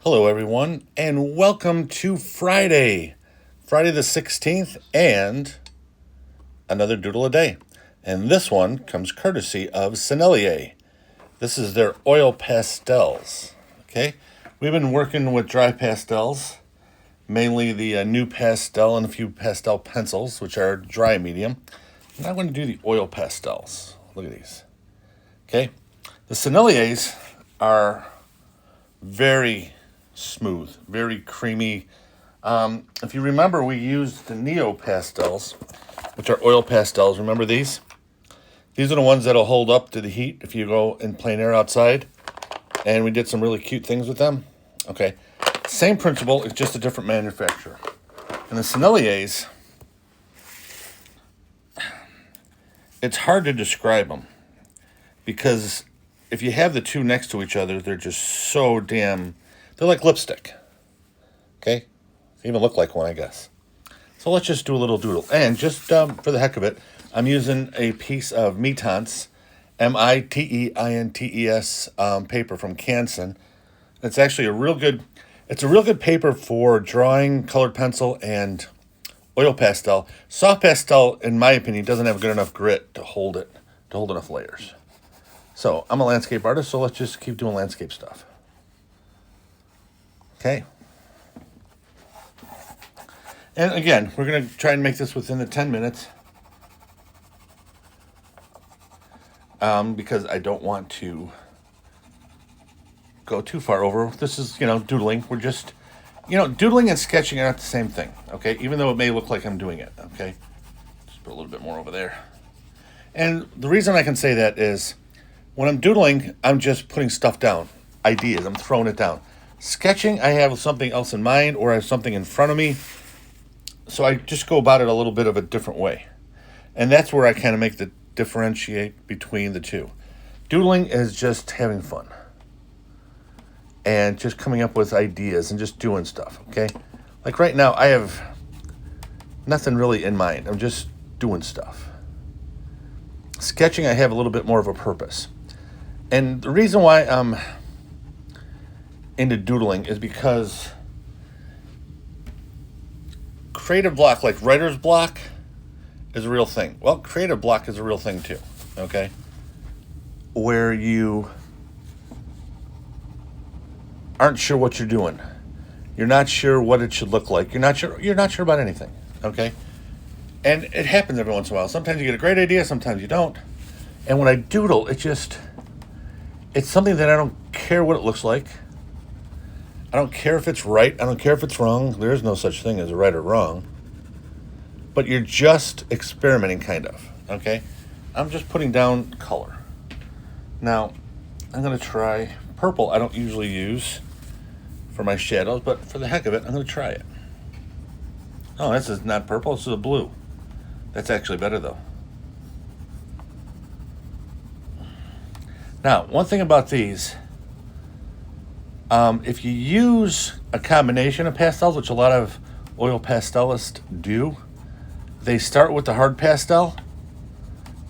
Hello, everyone, and welcome to Friday the 16th, and another doodle a day. And this one comes courtesy of Sennelier. This is their oil pastels. Okay, we've been working with dry pastels, mainly the new pastel and a few pastel pencils, which are dry medium. And I'm going to do the oil pastels. Look at these. Okay, the Senneliers are very smooth, very creamy. If you remember, we used the Neo pastels, which are oil pastels. Remember these? These are the ones that'll hold up to the heat if you go in plein air outside. And we did some really cute things with them. Okay, same principle, it's just a different manufacturer. And the Senneliers, it's hard to describe them because if you have the two next to each other, they're just so damn, they're like lipstick. Okay? They even look like one, I guess. So let's just do a little doodle. And just for the heck of it, I'm using a piece of Mitents, Miteintes paper from Canson. It's actually a real good paper for drawing, colored pencil, and oil pastel. Soft pastel, in my opinion, doesn't have good enough grit to hold enough layers. So I'm a landscape artist, so let's just keep doing landscape stuff. Okay. And again, we're going to try and make this within the 10 minutes. Because I don't want to go too far over. This is, doodling. We're just, doodling and sketching are not the same thing, okay? Even though it may look like I'm doing it, okay? Just put a little bit more over there. And the reason I can say that is when I'm doodling, I'm just putting stuff down, ideas. I'm throwing it down. Sketching, I have something else in mind or I have something in front of me. So I just go about it a little bit of a different way. And that's where I kind of make the differentiate between the two. Doodling is just having fun. And just coming up with ideas and just doing stuff, okay? Like right now, I have nothing really in mind. I'm just doing stuff. Sketching, I have a little bit more of a purpose. And the reason why I'm into doodling is because creative block, like writer's block, is a real thing. Well, creative block is a real thing too, okay? Where you aren't sure what you're doing. You're not sure what it should look like. You're not sure about anything, okay? And it happens every once in a while. Sometimes you get a great idea, sometimes you don't. And when I doodle, it's something that I don't care what it looks like. I don't care if it's right. I don't care if it's wrong. There is no such thing as a right or wrong. But you're just experimenting, kind of, okay? I'm just putting down color. Now, I'm going to try purple. I don't usually use for my shadows, but for the heck of it, I'm going to try it. Oh, this is not purple. This is a blue. That's actually better, though. Now, one thing about these, if you use a combination of pastels, which a lot of oil pastelists do, they start with the hard pastel,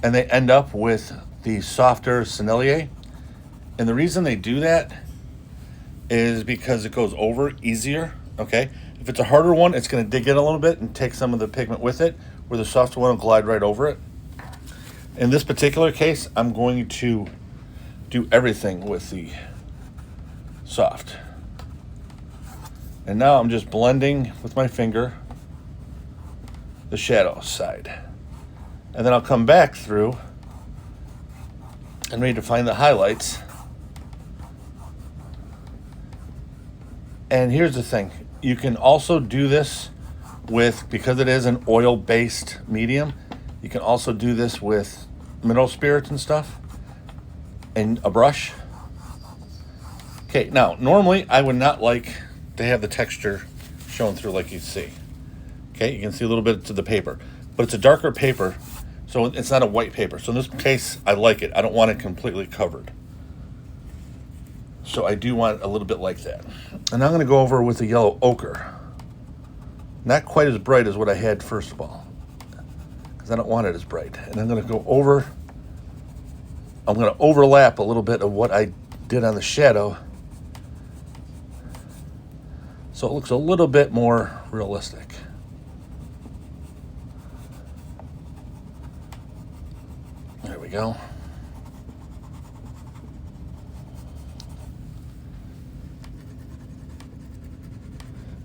and they end up with the softer Sennelier. And the reason they do that is because it goes over easier, okay? If it's a harder one, it's going to dig in a little bit and take some of the pigment with it, where the softer one will glide right over it. In this particular case, I'm going to do everything with the soft. And now I'm just blending with my finger the shadow side. And then I'll come back through and redefine the highlights. And here's the thing. You can also do this with, because it is an oil-based medium, you can also do this with mineral spirits and stuff and a brush. Okay, now, normally I would not like to have the texture shown through like you see. Okay, you can see a little bit to the paper, but it's a darker paper, so it's not a white paper. So in this case, I like it. I don't want it completely covered. So I do want a little bit like that. And I'm going to go over with the yellow ochre. Not quite as bright as what I had first of all, because I don't want it as bright. And I'm going to go over, I'm going to overlap a little bit of what I did on the shadow So it looks a little bit more realistic. There we go.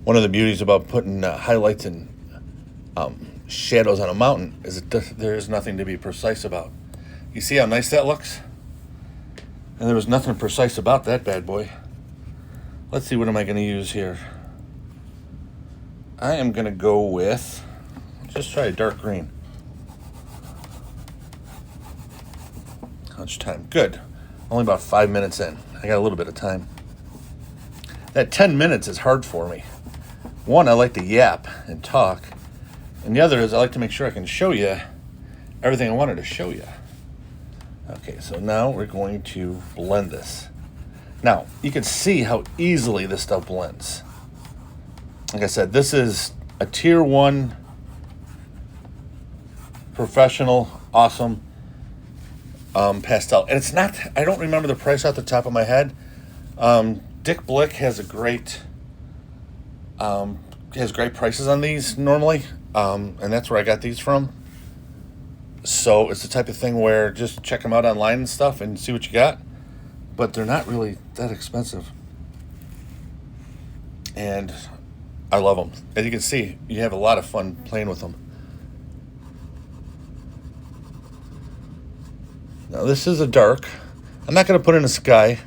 One of the beauties about putting highlights and shadows on a mountain is there is nothing to be precise about. You see how nice that looks? And there was nothing precise about that bad boy. Let's see, what am I going to use here? I am going to go with, just try a dark green. How much time? Good. Only about 5 minutes in. I got a little bit of time. That 10 minutes is hard for me. One, I like to yap and talk. And the other is I like to make sure I can show you everything I wanted to show you. Okay, so now we're going to blend this. Now, you can see how easily this stuff blends. Like I said, this is a tier 1 professional, awesome pastel. And it's not, I don't remember the price off the top of my head. Dick Blick has great prices on these normally. And that's where I got these from. So it's the type of thing where just check them out online and stuff and see what you got. But they're not really that expensive. And I love them. As you can see, you have a lot of fun playing with them. Now this is a dark. I'm not going to put in a sky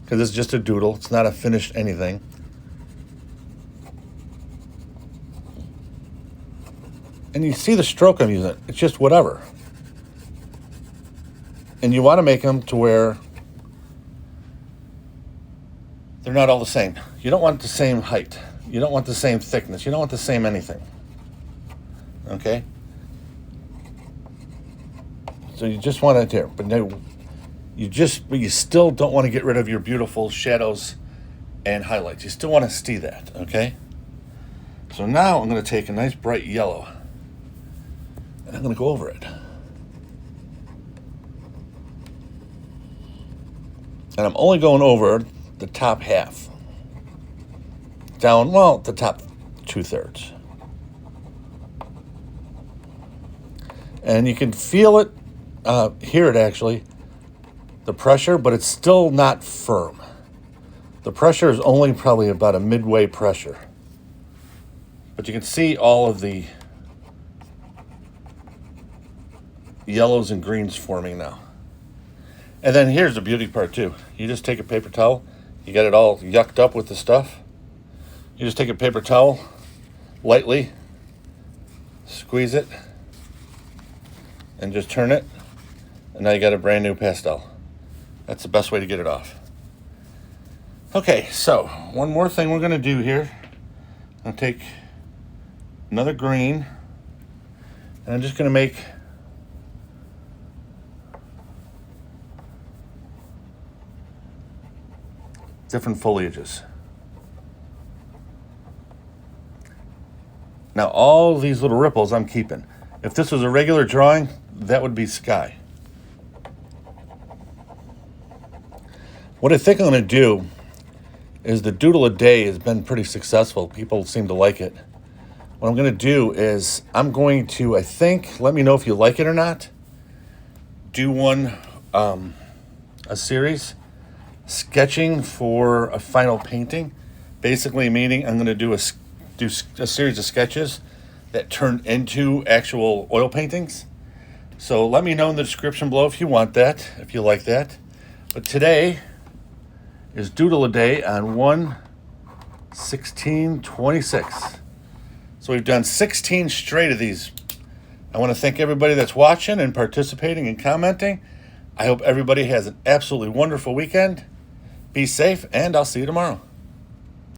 because it's just a doodle. It's not a finished anything. And you see the stroke I'm using. It's just whatever. And you want to make them to where they're not all the same. You don't want the same height. You don't want the same thickness. You don't want the same anything. Okay? So you just want it there. But no, you still don't want to get rid of your beautiful shadows and highlights. You still want to see that, okay? So now I'm going to take a nice bright yellow. And I'm going to go over it. And I'm only going over the top half. Down, well, the top 2/3. And you can feel it, hear it actually, the pressure, but it's still not firm. The pressure is only probably about a midway pressure. But you can see all of the yellows and greens forming now. And then here's the beauty part too. You just take a paper towel. You got it all yucked up with the stuff. You just take a paper towel, lightly, squeeze it, and just turn it. And now you got a brand new pastel. That's the best way to get it off. Okay, so one more thing we're gonna do here. I'm gonna take another green, and I'm just gonna make different foliages. Now all these little ripples I'm keeping. If this was a regular drawing, that would be sky. What I think I'm going to do is the doodle a day has been pretty successful. People seem to like it. What I'm going to do is I'm going to, I think, let me know if you like it or not, do a series sketching for a final painting. Basically meaning I'm going to do a series of sketches that turn into actual oil paintings. So let me know in the description below if you want that, if you like that. But today is Doodle a Day on 1/16/26. So we've done 16 straight of these. I want to thank everybody that's watching and participating and commenting. I hope everybody has an absolutely wonderful weekend. Be safe, and I'll see you tomorrow.